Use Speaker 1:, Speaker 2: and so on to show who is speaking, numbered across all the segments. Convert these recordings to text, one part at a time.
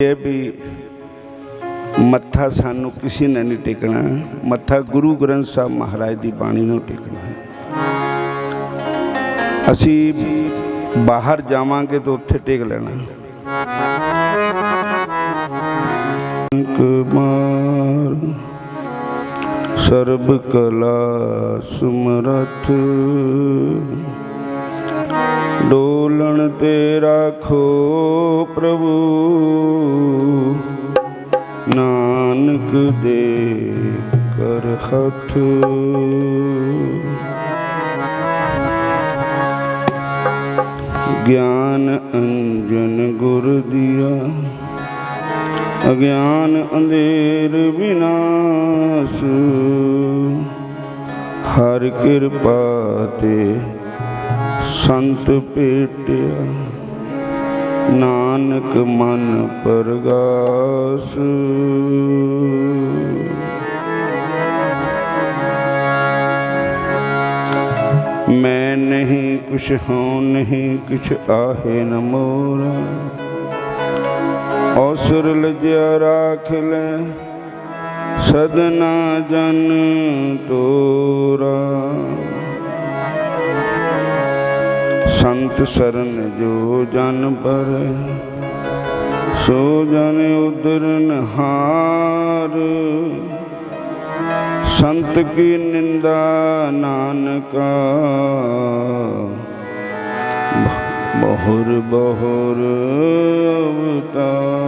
Speaker 1: ये भी मत्था सानू किसी ने नहीं टेकना, मत्था गुरु ग्रंथ साहब महाराज की बाणी नूं टेकना। असी बाहर जावांगे तो उत्थे टेक लेना। सर्ब कला सुमरथ डोलन ते राखो प्रभु, नानक दे कर हथ। ज्ञान अंजन गुर दिया, अज्ञान अंधेर विनाश। हर कृपा ते संत पेटिया, नानक मन परगास। मैं नहीं कुछ हूँ नहीं कुछ आहे न मोरा, औसर लज्या राख ले सदना जन तोरा। संत सरन जो जन पर सो जन उदरन हार। संत की निंदा नानका बहुर बहुर अवतार।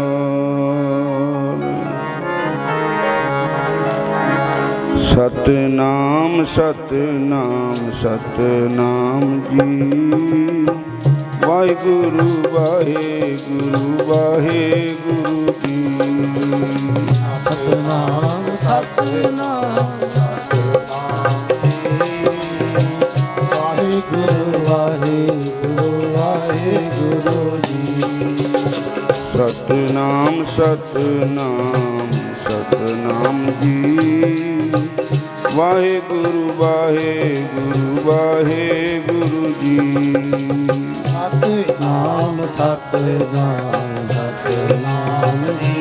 Speaker 1: सतनाम सतनाम सतनाम जी, वाहिगुरु वाहिगुरु वाहिगुरु जी।
Speaker 2: सतनाम सतनाम वाहिगुरु वाहिगुरु वाहिगुरु जी।
Speaker 1: सतनाम सतनाम सतनाम जी, वाहिगुरु वाहिगुरु वाहिगुरु जी।
Speaker 2: सतनाम सतनाम सतनाम जी,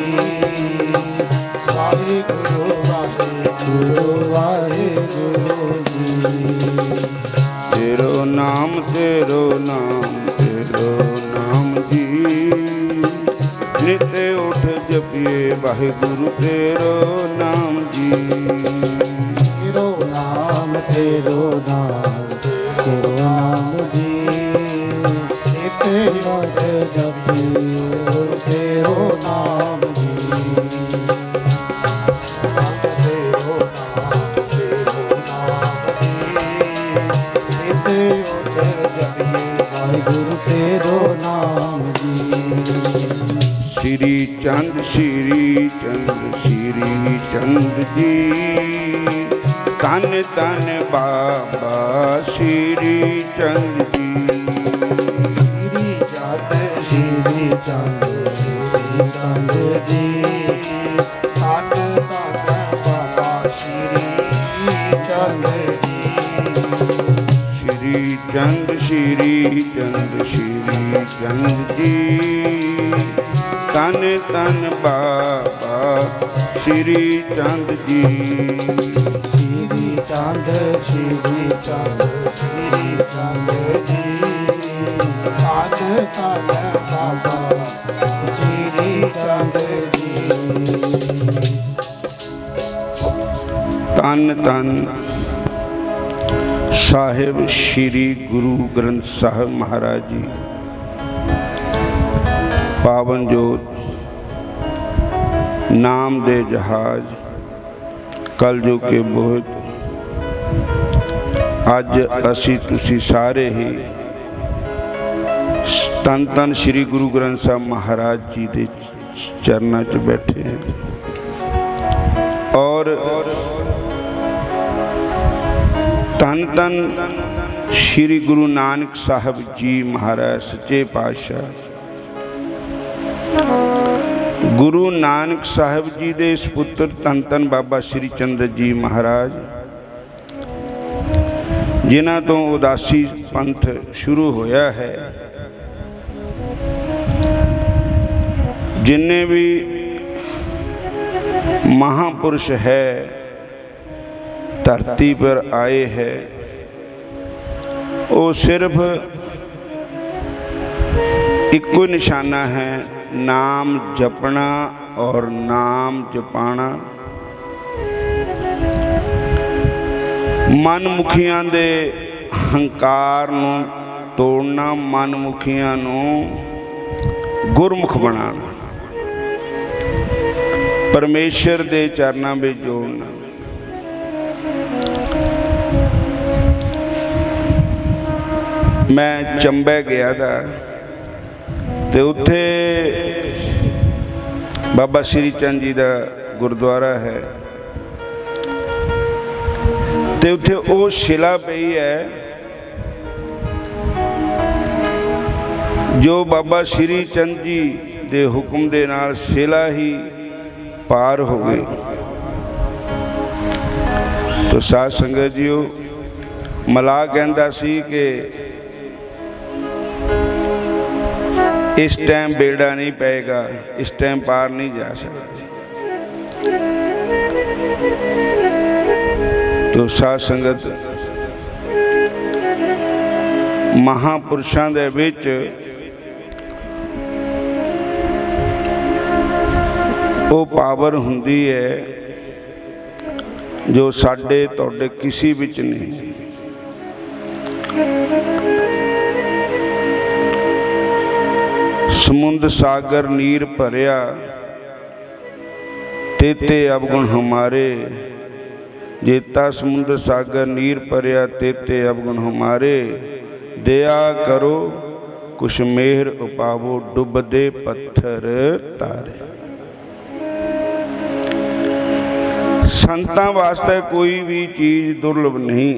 Speaker 2: वाहिगुरु वाहिगुरु वाहिगुरु जी।
Speaker 1: तेरो नाम तेरो नाम तेरो नाम जी, नित उठ जपिए वाहिगुरु तेरो नाम जी।
Speaker 2: तेरो नाम तेरो नाम तेरो नाम जी, तेरो जपियो तेरो नाम जी। तेरो नाम तेरो नाम जी, तेरो जपियो वाहिगुरु तेरो नाम जी।
Speaker 1: श्री चंद श्री चंद श्री चंद जी, तन तन बाबा श्री चंद जी।
Speaker 2: श्री चंद श्री चंद जी, तन तन बाबा श्री चंद जी।
Speaker 1: श्री चंद श्री चंद श्री चंद जी, तन तन बाबा श्री चंद जी।
Speaker 2: श्री चंद श्री चंद श्री चंद जी, तन तन बाबा श्री चंद जी।
Speaker 1: तन तन साहिब श्री गुरु ग्रंथ साहब महाराज जी, पावन जोत नाम दे जहाज कलयुग के बोहत। अज असी तुसी सारे ही तन तन श्री गुरु ग्रंथ साहब महाराज जी के चरणों च बैठे हैं और तन तन श्री गुरु नानक साहब जी महाराज सच्चे पातशाह गुरु नानक साहब जी दे सुपुत्र तन तन बाबा श्री चंद्र जी महाराज, जिन्हां तो उदासी पंथ शुरू होया है, जिन्ने भी महापुरुष है धरती पर आए हैं वो सिर्फ इको निशाना है, नाम जपना और नाम जपाना। मनमुखियां दे हंकार नूं तोड़ना, मनमुखियां नूं गुरमुख बनाना, परमेश्वर दे चरनां विच जोड़ना। मैं चंबे गया था ते उत्थे बाबा श्री चंद जी का गुरुद्वारा है ते उत्थे वो शिला पई है जो बाबा श्री चंद जी दे हुक्म दे नाल शिला ही पार हो गई। तो साध संगत जीओ, मलाह कहंदा सी कि इस टाइम बेड़ा नहीं पेगा, इस टाइम पार नहीं जा सकते। तो साध संगत महापुरुषां दे विच वो पावर हुंदी है जो साडे तुहाडे किसी विच नहीं। समुंद सागर नीर भरिया तेते अवगुण हमारे, जेता समुंद सागर नीर भरिया तेते अवगुण हमारे। दया करो कुछ मेहर उपावो, डुबदे पत्थर तारे। संतां वास्ते कोई भी चीज दुर्लभ नहीं।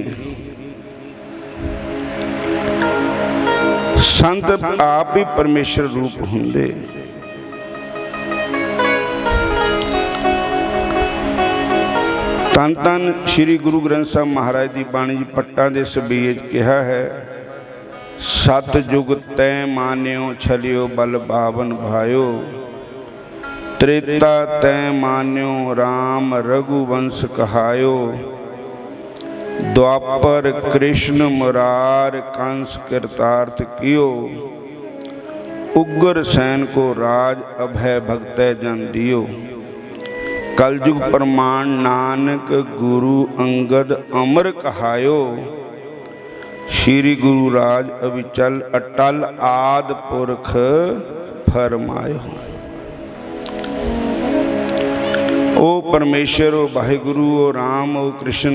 Speaker 1: संत आप ही परमेश्वर रूप हुंदे। धन धन श्री गुरु ग्रंथ साहब महाराज की बाणी जी पट्टां दे सबीज कहा है, सत जुग तै मान्यो छलियो बल बावन भायो। त्रेता तै मान्यो राम रघुवंश कहायो। द्वापर कृष्ण मुरार कंस कृतार्थ कियो। उग्र सैन को राज अभय भक्त जन दियो। कलयुग प्रमाण नानक गुरु अंगद अमर कहायो। श्री गुरु राज अविचल अटल आद पुरख फरमायो। ओ परमेश्वर, ओ वाहिगुरु, ओ राम, ओ कृष्ण,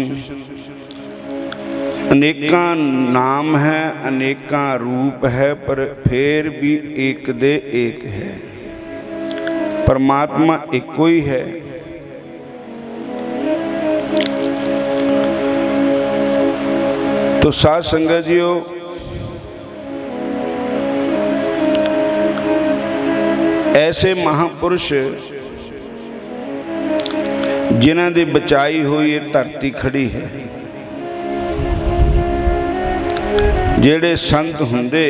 Speaker 1: अनेकां नाम है, अनेकां रूप है, पर फिर भी एक दे एक है। परमात्मा एको ही है। तो साध संगत जीओ, ऐसे महापुरुष जिन्हां दी बचाई हुई ये धरती खड़ी है। जेड़े संत हुंदे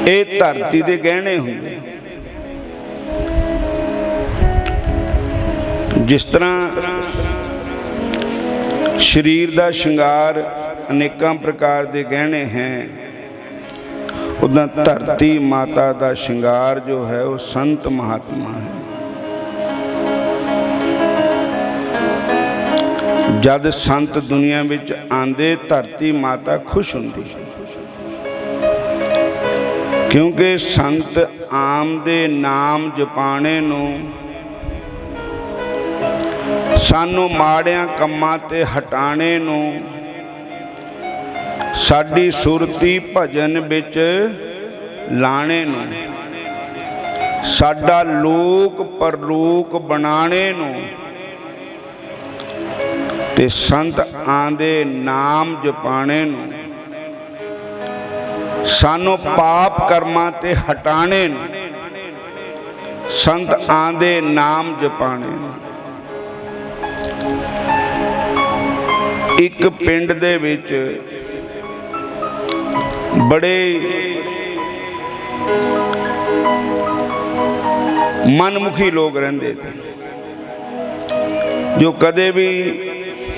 Speaker 1: ये धरती दे गहने हुंदे। जिस तरह शरीर दा श्रृंगार अनेकां प्रकार दे गहने हैं, उदां धरती माता दा श्रृंगार जो है वो संत महात्मा है। जद संत दुनिया विच आंदे धरती माता खुश हुंदी, क्योंकि संत आम दे नाम जपाने नूं सानू माड़ियां कम्मां ते हटाने नूं साडी सुरती भजन विच लाने नूं साडा लोक परलोक बनाने नूं ते संत आंदे नाम जपाने नूं सानू पाप कर्मां ते हटाने नूं संत आंदे नाम जपाने नूं। एक पिंड दे विच बड़े मनमुखी लोग रहिंदे थे, जो कदे भी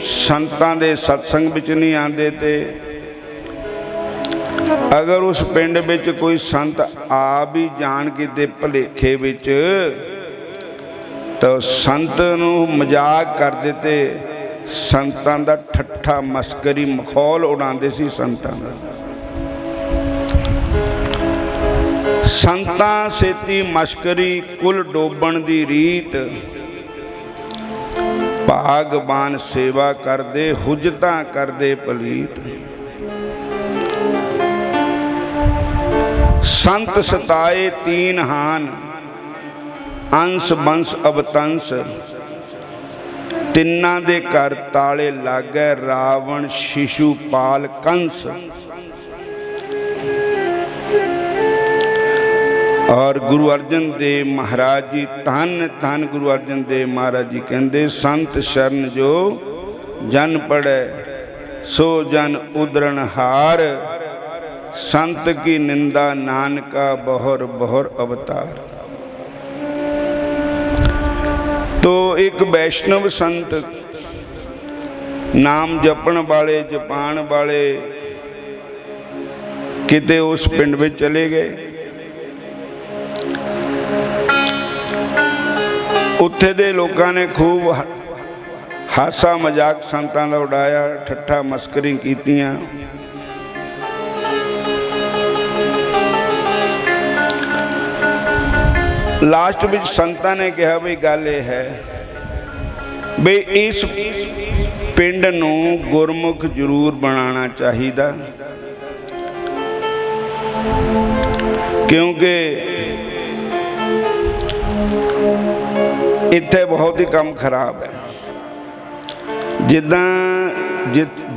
Speaker 1: संतां दे सत्संग विच नहीं आंदे थे। अगर उस पिंड विच कोई संत आ भी जान किते भुलेखे विच तो संत नूं मजाक कर देते, संतां दा ठट्ठा मस्करी मखौल उड़ाते सी संतां दा। संतां सेती मस्करी कुल डोबण दी रीत, भागवान सेवा करदे हुजतां करदे पलीत। संत सताए तीन हान, अंश बंश अवतंस, तिन्ना दे घर ताले लागै रावण शिशुपाल कंस। और गुरु अर्जन देव महाराज जी, धन धन गुरु अर्जन देव महाराज जी कहते, संत शरण जो जन पड़े सो जन उदरण हार, संत की निंदा नानका बहुर बहुर अवतार। तो एक वैष्णव संत नाम जपण वाले जपान वाले किते उस पिंड में चले गए। उत्थे दे लोगों ने खूब हासा मजाक संतां दा उड़ाया, ठट्ठा मस्करी कीतियां। लास्ट में संतां ने कहा भी गल यह है भी इस पिंड नूं गुरमुख जरूर बनाना चाहिए, क्योंकि इत्थे बहुत ही काम खराब है। जिद्दां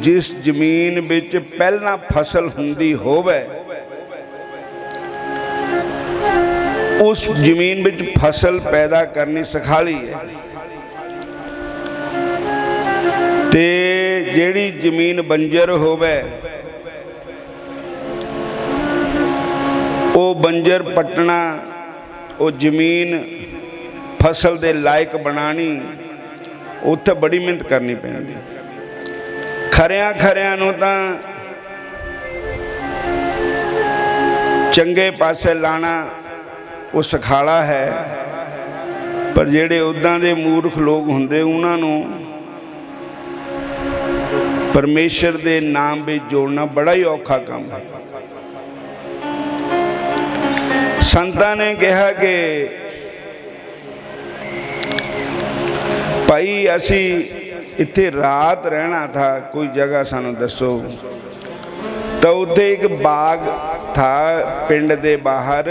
Speaker 1: जिस जमीन विच पहला फसल हुंदी होवे, उस जमीन विच फसल पैदा करनी सखाली है, ते जेड़ी जमीन बंजर होवे वो बंजर पटना, वो जमीन फसल दे लायक बनानी, उत्थे बड़ी मेहनत करनी पैंदी। खरियां खरियां नूं तां चंगे पासे लाना वो सखाला है, पर जेड़े उदां दे मूर्ख लोग हुंदे उन्हां नूं परमेश्वर दे नाम विच जोड़ना बड़ा ही औखा काम है। संतां ने कहा कि भाई असी इत्थे रात रहना था, कोई जगह सानू दसो। तो उत्थे एक बाग था पिंड दे बाहर,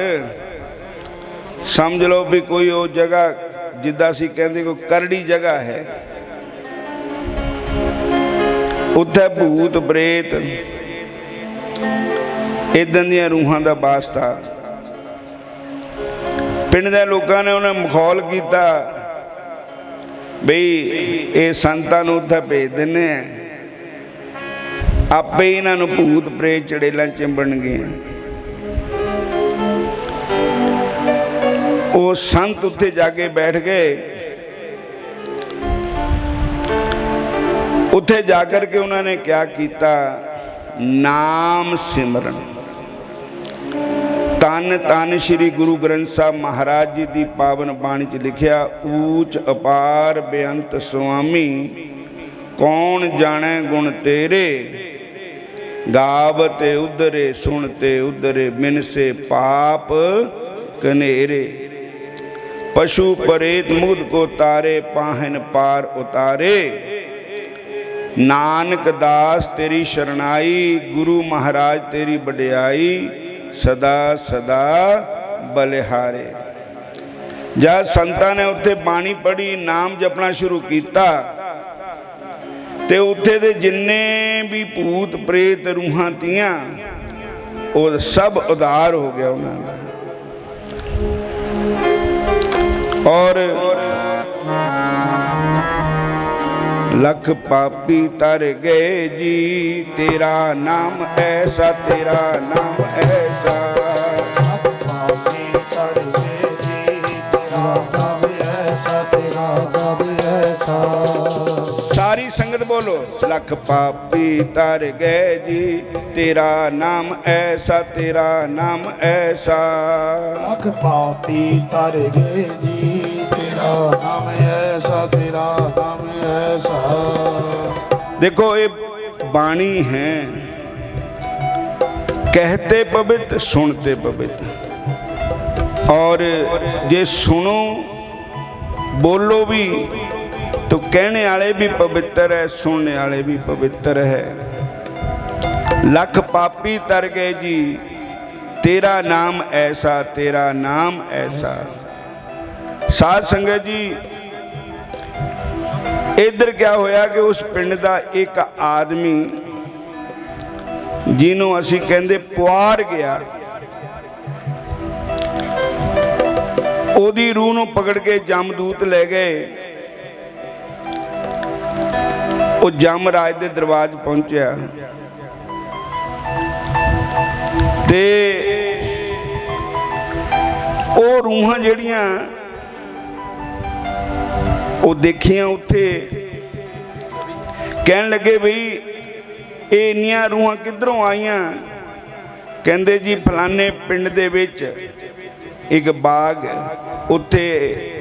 Speaker 1: समझ लो भी कोई वो जगह जिद्दां असीं कहंदे कोई करड़ी जगह है। उत्थे भूत प्रेत इदां दीयां रूहां दा वास था। पिंड दे लोकां ने उन्हें मखौल किया बई ये संतां नूं उत्थे भेज दिंदे आ, आपे ही इन्हां नूं भूत प्रेत चड़ेलां चिंबणगे। वो संत उत्थे जाके बैठ गए। उत्थे जाकर के उन्होंने क्या किया, नाम सिमरन। तन तन श्री गुरु ग्रंथ साहब महाराज जी की पावन बाणी च लिखिया, ऊच अपार बेअंत स्वामी कौन जाने गुण तेरे, गावते उदरे सुनते उदरे बिन से पाप कनेरे। पशु परेत मुद को तारे पाहन पार उतारे, नानक दास तेरी शरणाई गुरु महाराज तेरी बड़ियाई, सदा सदा बलिहारे। जब संतां ने उत्थे बाणी पढ़ी, नाम जपना शुरू किया, ते उत्थे दे जिन्ने भी भूत प्रेत रूहां तियां वो सब उधार हो गया उन्होंने। और लख पापी तर गए जी, तेरा नाम ऐसा, तेरा नाम ऐसा।
Speaker 2: लख पापी तर गए जी, तेरा
Speaker 1: संगत बोलो। लख पापी तर गए जी, तेरा नाम ऐसा, तेरा नाम ऐसा।
Speaker 2: लख पापी तर गए जी, तेरा नाम ऐसा, तेरा नाम ऐसा।
Speaker 1: देखो ये बाणी है, कहते पवित्र सुनते पवित्र। और जे सुनो बोलो भी तो कहने वाले भी पवित्र है, सुनने वाले भी पवित्र है। लख पापी तर गए जी, तेरा नाम ऐसा, तेरा नाम ऐसा। साध संगत जी, इधर क्या होया कि उस पिंड का एक आदमी जिन्हों असी कहते पुआर गया, ओदी रूह नूं पकड़ के जमदूत ले गए। वो जमराज दे दरवाजे पहुंचा ते वो रूहां जड़ियां वो देखियां उत्थे, कहन लगे बई ये इन्नियां रूहां किधरों आईयां? कहंदे जी फलाने पिंड दे विच एक बाग, उत्थे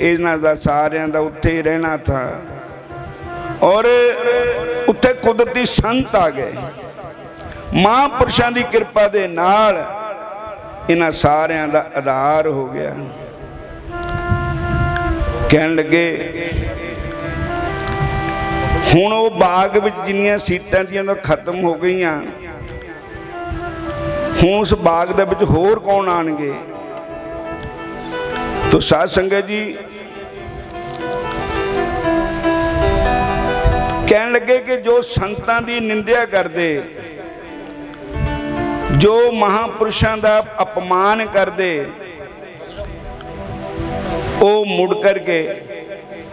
Speaker 1: इन्हां दा सारियां दा उत्थे ही रहना था। और उत्थे कुदरती संत आ गए, महापुरुषां दी कृपा दे नाल इन्हां सारियां दा आधार हो गया। कहन लगे हुण वो बाग विच जिन्नियां सीटां दियां तां खत्म हो गईयां, हुण उस बाग दे विच होर कौन आणगे? तो साध संगत जी कहन लगे कि जो संतां दी निंदा करदे, जो महापुरुषां दा अपमान करदे, वो मुड़ करके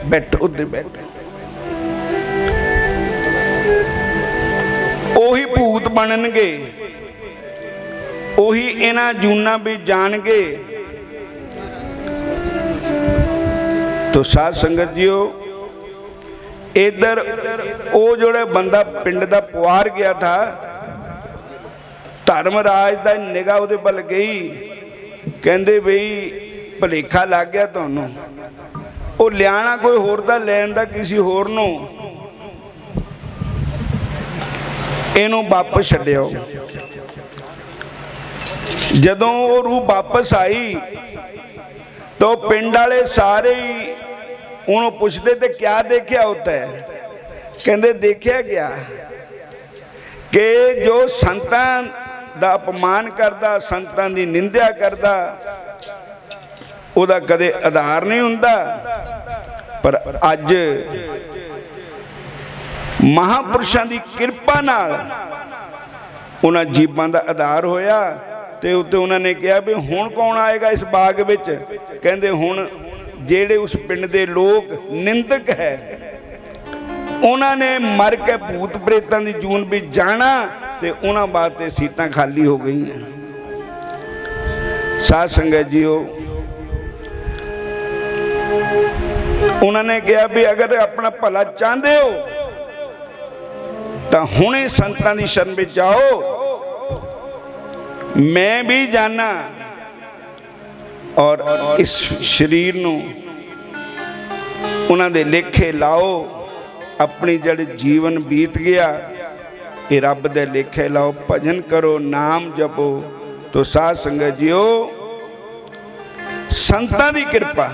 Speaker 1: बैठो, उधर बैठो, ओही भूत बननगे, ओही इन्हां जूना भी जाणगे। तो साध संगत जीओ, इधर वो जोड़ा बंदा पिंड का पुआर गया था, धर्मराज का निगाह उहदे पल गई। कहंदे बई भुलेखा लग गया तुहानूं, वो लियाना कोई होर दा लैन दा किसी होर नूं, इहनूं वापस छड्डिओ। जदों वो रूह वापस आई तो पिंड वाले सारे ही उन्होंने पूछते थे क्या देखा होता है? कहते देखा गया कि जो संतां दा अपमान करता, संतां दी निंदा करता, उहदा कदे आधार नहीं हुंदा। पर अज महापुरुषां दी कृपा नाल उन्हां जीवां दा आधार होया। ते उत्ते उन्होंने कहा भी हुण कौन आएगा इस बाग विच? कहंदे हुण जेड़े उस पिंड दे लोग निंदक है, उन्होंने मर के भूत प्रेतां दी जून भी जाना, ते उन्हां वास्ते सीटां खाली हो गई हैं। साध संगत जीओ, उन्होंने कहा भी अगर अपना भला चाहते हो तो हुणे संतां दी शरण विच आओ, मैं भी जाना और इस शरीर नूं उन्हां दे लेखे लाओ। अपनी जड़ जीवन बीत गया, ये रब दे लेखे लाओ, भजन करो, नाम जपो। तो साध संगत जीओ, संतां दी कृपा,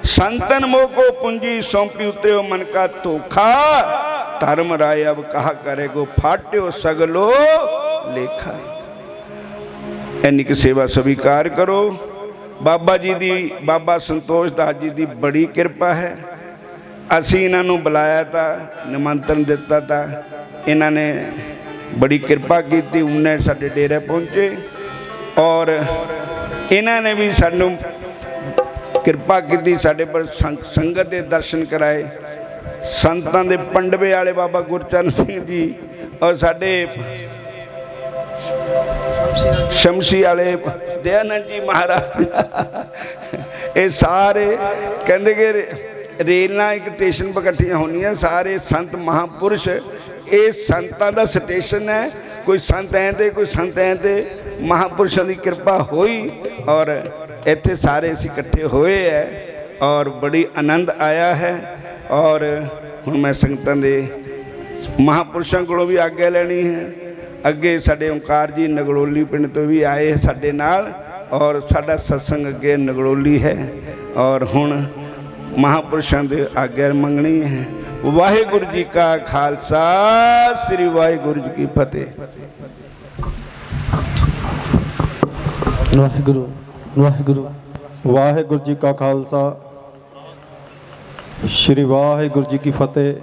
Speaker 1: संतन मोह को पूंजी सौंपी उतरे मन का धोखा, धर्म राय अब कहा करेगो फाट्यो सगलो लेखा। इन्नी की सेवा स्वीकार करो। बाबा जी दी, बाबा संतोष दास जी दी बड़ी कृपा है। असी इन्हां नूं बुलाया था, निमंत्रण दिता था, इन्हां ने बड़ी कृपा की, उन्हें साडे डेरे पहुँचे और इन्हां ने भी सानूं कृपा की, साडे पर संगत के दर्शन कराए। संतां दे पंडवे वाले बाबा गुरचरण सिंह जी और साडे शमशी वाले दयानंद जी महाराज, ये सारे कहते कि ਰੇਲਾਂ ਇੱਕ ਸਟੇਸ਼ਨ 'ਤੇ ਇਕੱਠੀਆਂ ਹੁੰਦੀਆਂ, ਸਾਰੇ ਸੰਤ ਮਹਾਂਪੁਰਸ਼, ਇਹ ਸੰਤਾਂ ਦਾ ਸਟੇਸ਼ਨ ਹੈ। ਕੋਈ ਸੰਤ ਐਂ ਤੇ ਕੋਈ ਸੰਤ ਐਂ ਤੇ, ਮਹਾਂਪੁਰਸ਼ਾਂ ਦੀ ਕਿਰਪਾ ਹੋਈ ਔਰ ਇੱਥੇ ਸਾਰੇ ਅਸੀਂ ਇਕੱਠੇ ਹੋਏ ਹੈ ਔਰ ਬੜੀ ਆਨੰਦ ਆਇਆ ਹੈ। ਔਰ ਹੁਣ ਮੈਂ ਸੰਗਤਾਂ ਦੇ ਮਹਾਂਪੁਰਸ਼ਾਂ ਕੋਲੋਂ ਵੀ ਆਗਿਆ ਲੈਣੀ ਹੈ। ਅੱਗੇ ਸਾਡੇ ਓਂਕਾਰ ਜੀ ਨਗੜੋਲੀ ਪਿੰਡ ਤੋਂ ਵੀ ਆਏ ਸਾਡੇ ਨਾਲ ਔਰ ਸਾਡਾ ਸਤਸੰਗ ਅੱਗੇ ਨਗੜੋਲੀ ਹੈ ਔਰ ਹੁਣ ਮਹਾਂਪੁਰਸ਼ਾਂ ਦੇ ਆਗਿਆ ਮੰਗਣੀ ਹੈ। ਵਾਹਿਗੁਰੂ ਜੀ ਕਾ ਖਾਲਸਾ, ਸ੍ਰੀ ਵਾਹਿਗੁਰੂ ਜੀ ਕੀ ਫਤਿਹ।
Speaker 3: ਵਾਹਿਗੁਰੂ ਵਾਹਿਗੁਰੂ ਵਾਹਿਗੁਰੂ ਜੀ ਕਾ ਖਾਲਸਾ, ਸ੍ਰੀ ਵਾਹਿਗੁਰੂ ਜੀ ਕੀ ਫਤਿਹ।